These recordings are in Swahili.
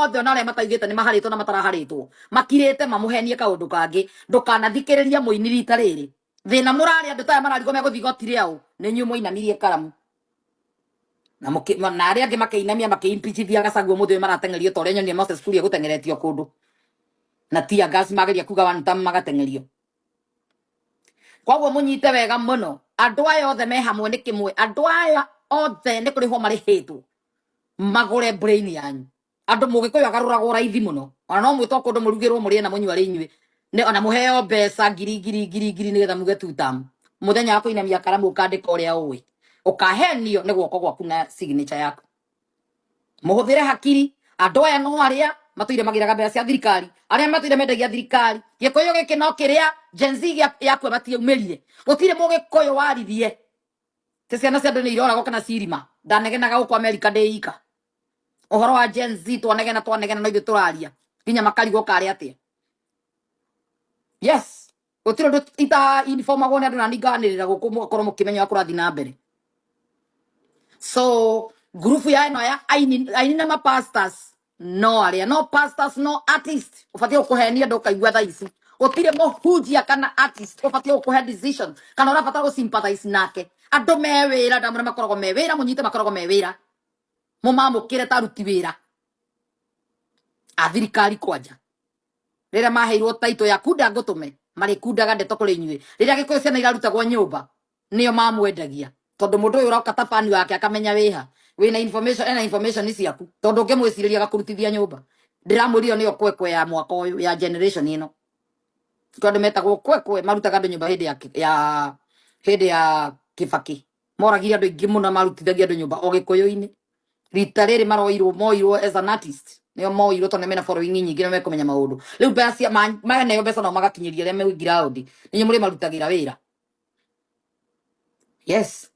othe ona arĩa mataigĩte nĩ maharĩtwo na mataraharĩtwo makirĩte mamuhenie kaũndũ kangĩ ndũkanathikĩrĩria mũini rita rĩrĩ thĩna mũrarĩ andũ taya mararigwo megũthiĩ igoti rĩao nĩ inyuĩ mũinamirie karamu na arĩa angĩ makĩinamia makĩimpichithia Gacaguo mũthĩ marateng'erio ta ũrĩa nyonie Moses Kuria gũteng'eretio kũndũ na tia gas mageria kuga one time magateng'erio. Koguo munyite wega mũno andũ aya othe me hamwe nĩ kĩmwe andũ aya othe nĩ kũrĩ ho marĩhĩtwo magũre brain yanyu andũ mũgĩkũyũ agarũragwo raithi mũno ona no mwĩtwo kũndũ mũrugĩrwo mũrĩe na mũnyua rĩ inyuĩ ona mũheo mbeca ngiri nĩgetha muge tutam mũthenya wa kũinamia karamu ũkandĩka ũrĩa ũĩ ũkahenio nĩ guoko gwaku na signature yaku mũhũthĩre hakiri andũ aya no arĩa matũire magĩraga mbeca cia thirikari arĩa matũire mendagia thirikari gĩkũyũ gĩkĩ no kĩrĩa Gen Z yakwe matiaumĩrire gũtirĩ mũgĩkũyũ waririe te ciana cia andũ nĩ iroragwo kana cirima ndanegenaga gũkũ Amerika ndĩika ũhoro wa Gen Z twanegena no ithuĩ tũraria nginya makarigwo karĩ atĩa. Yes gũtirĩ ũndũ ita informagwo nĩ andũ na ninganĩrĩra gũkũ mũkorwo mũkĩmenya kũrathiĩ na mbere. So group ya ino ya Aini na pastors no aria no pastors no artist ufatie kuhenia ndo kaigwa tha ici utire muhujia kana artist ufatie kuhe decision kana urafata go sympathize nake andu mewira ndamure makorogo mewira munyite makorogo mewira mumamukire taruti wira athirikari kwanja rira maheirwo taito ya kuda ngutume mari kudaga ndeto kuri inyuĩ rira gikuyu ciana irarutagwo nyumba nio mamwendagia tondu mundu uyu uroka tapani wake akamenya wiha wina information isi yaku tondu ngimwiciriria gakurutithia nyumba ndiramuriyo niyo kwekwe ya mwaka uyu ya generation ino tondu metagwo kwekwe marutaga andu nyumba hindi ya Kibaki moragiria andu ingi muno marutithagia andu nyumba o gikuyu-ini rita riri moirwo as an artist niyo moirwo tondu mena following nyingi no mekumenya maundu riu mbeca maneyo mbeca no magakinyiria ria mewi ground ninyo muri marutagira wira. Yes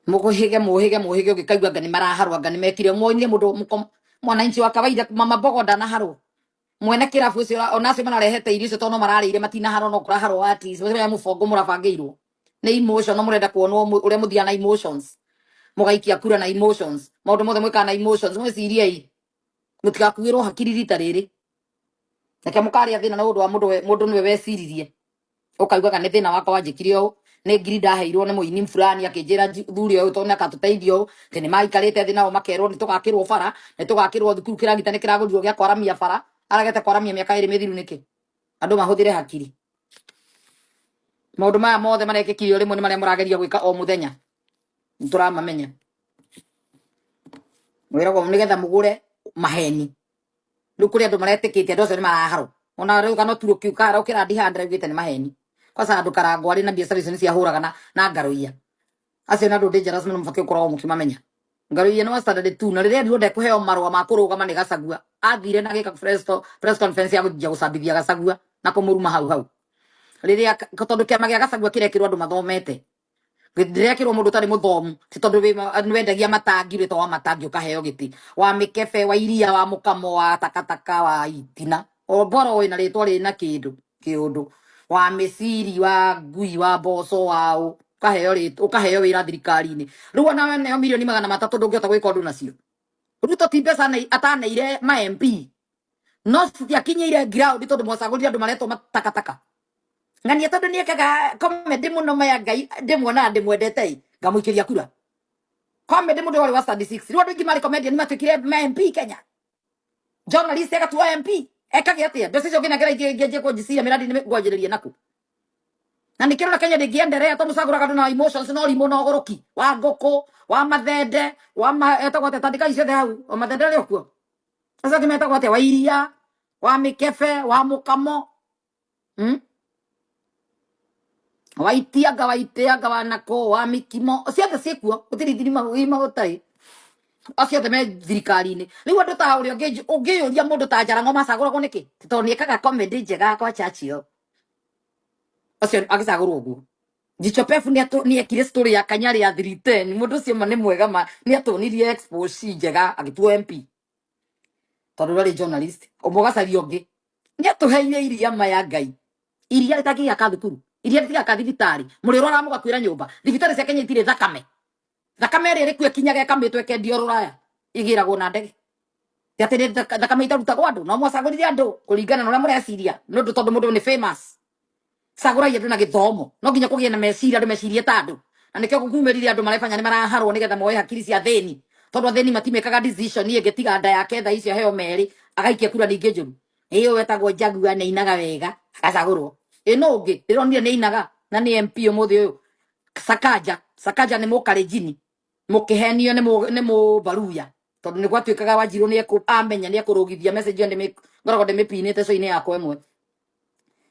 muhige ukikaigua ngani maraharwa ngani mekire muonire mundu mwananchi wa kawaida mama bogoda na haro mwene kirafu ucio onacio manarehete irio icio tono mararire matina haro no kura haro artist wewe mufongo murabangirwo ni emotion no murenda kuonwo uria muthia na emotions mugaikia kura na emotions maundu mothe mwika na emotions mwicirie i mutigakuirwo hakiri rita riri nake mukaria thina na undu wa mundu niwe weciririe ukaigua kana thina wako wanjikire o ne grida heirwo ne muini fulani akinjira thuri uyu tona katuteithio tene maikarite thina o makerwo ni tugakirwo bara ni tugakirwo thukuru kiragita ni kiraguriro gya kwaramia bara aragete kwaramia miaka iri mithiru niki andu mahuthire hakiri maundu maya mothe marekikire rimwe ni maria murageria gwika o muthenya nturamamenya mwirago nigetha mugure maheni riu kuri andu maretikite andu acio ni maraharo ona riu kana turo kiukara ukira ndihanda ugite ni maheni kwa sababu Karangu ari na biashara icio ciahuraga na ngaruia acio na andu dangerous muno mfakie ukorwo mukimamenya ngaruia no standard tu na riria ndirode kuheo marwa ma kurugama ni Gacagua athire na gika press conference ya gujia gucambithia Gacagua na kumuruma hau riria tondu kiama gia Gacagua kirekirwo andu mathomete ndirekirwo mundu tari muthomu ti tondu wendagia matangi rito wa matangi ukaheo giti wa mikefe wa iria wa mukamo wa takataka wa itina o boro ina ritwa rina kiundu wa mesiri wa ngui wa boso wao ukaheo wira thirikari-ini riu ona we neo milioni 300 ndungihota gwika undu nacio ruto ti mbeca ataneire ma MP no citiakinyire ground tondu mwacagurire andu maretwo matakataka ngania tondu niekaga comedy muno maya ngai ndimwona ndimwendete ngamuikiria kura comedy mundu wari wa 36 riu andu ingi mari comedian matwikire ma MP Kenya journalist agatua MP ekage atia mbeca icio ngina ngeje kujisia miradi ni ngwanjiririe naku na nikirona Kenya ndingienderea to musaguraga andu na emotions no limo no goroki wa ngoko wa mathende wa etagwo tandika icio hau o mathende ri okuo sasa kimetagwo atia wa iria wa mikefe wa mukamo waitiaga wanako wa mikimo ciothe ciekuo utirithirima utai acio the me thirikari-ini riu andu ta uria ungiyuria mundu ta Njarango macaguragwo niki tondu niekaga comedy njega kwa Churchill acio agisagurwo uguo Jichopefu ni ekire story ya Kanyari ya 310 mundu cio ni mwega ni atonirie expose njega agituo MP tondu ri journalist omugacaria ungi ni atuheire iria maya ngai iria ritakia kathukuru iria ritakia kathibitari muri rora mugakwira nyumba thibitari cia Kenya itire thakame ri ri kwe kinyaga ikamitwe kendio Ruraya igiragwo na ndege Tiatire thakame itaruta kwa andu no mwacagurire andu kuringana na uria mureciria no ndu tondu mundu ni famous caguragia andu na githomo no nginya kugie na meciria andu mecirie ta andu na nikio gukumerire andu marefanya ni maraharwo nigetha moe hakiri cia theni tondu theni matimekaga decision ye getiga nda yake tha icio heo meri agaikia kura ninge njuru iyo wetagwo Njagua ni inaga wega agacagurwo no ungi ndironire ni inaga na ni MP umuthi uyu Sakaja ni mukarejini mukihenio ni mubaruya tondu ni gwatuikaga Wanjiru ni amenya ni ekurugithia message ndi ngoragwo ndimipinite so-ini yakwa imwe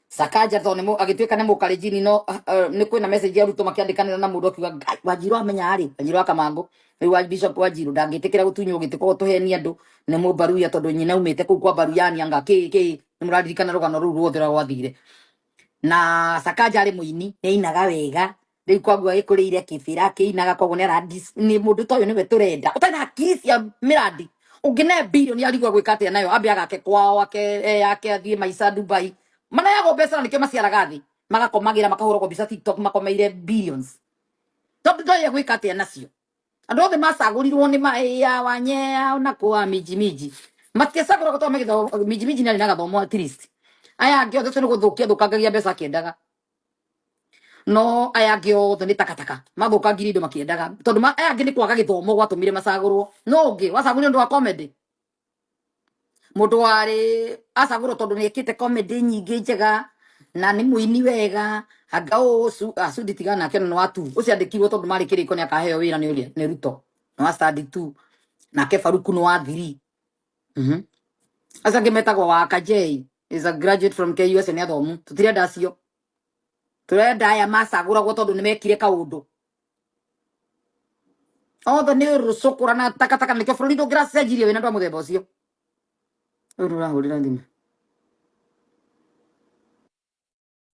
Sakaja tondu agituika ni mukarejini no ni kwina message aruto makiandikanira na mundu akiuga Wanjiru amenya ari Wanjiru akamangu riu Bishop Wanjiru ndangitikira gutunywo gitiko tuheni andu ni mubaruya tondu nyina umite kuu kwa baruyani anga ki ni muradirikana rugano ruu ruothe rwathire na Sakaja ari muini ni inaga wega riu kwagua gikurire kibira kiinaga koguo ni mundu toyo niwe turenda utana hakiri cia miradi ungine bilioni arigwa gwikatia nayo ambe agake kwao yake athie maisha Dubai mana yago pesa nikio maciaraga thi magakomagira makahura kwa bisa TikTok makomeire billions tondu toyo gwikatia nacio andu othe macagurirwo ni ya wanyea na kwa miji matiacagura gutwa magitho miji nari na gathomo at least aya angi othe ni guthukia thukangagia mbeca kiendaga no aya angi othe ni takataka mathukangirie indo makiendaga tondu aya angi ni kwaga githomo gwatumire macagurwo no ungi wacagurire ndu wa comedy mundu wari acagurwo tondu ni ekite comedy nyingi njega na ni muini wega anga Sudi tigana nake no watu uciandikirwo tondu mari kiriko ni akaheo wira ni uria ni Ruto no study 2 nake Faruku no wa 3 asa ngemetagwo wa Kajei is a graduate from KUS ni athomu tutirenda acio turenda aya macaguragwo tondu ni mekire kaundu othe ni rucukura na takataka nikio bururi ndungira cenjirie wina ndu muthemba ucio urura hurira thime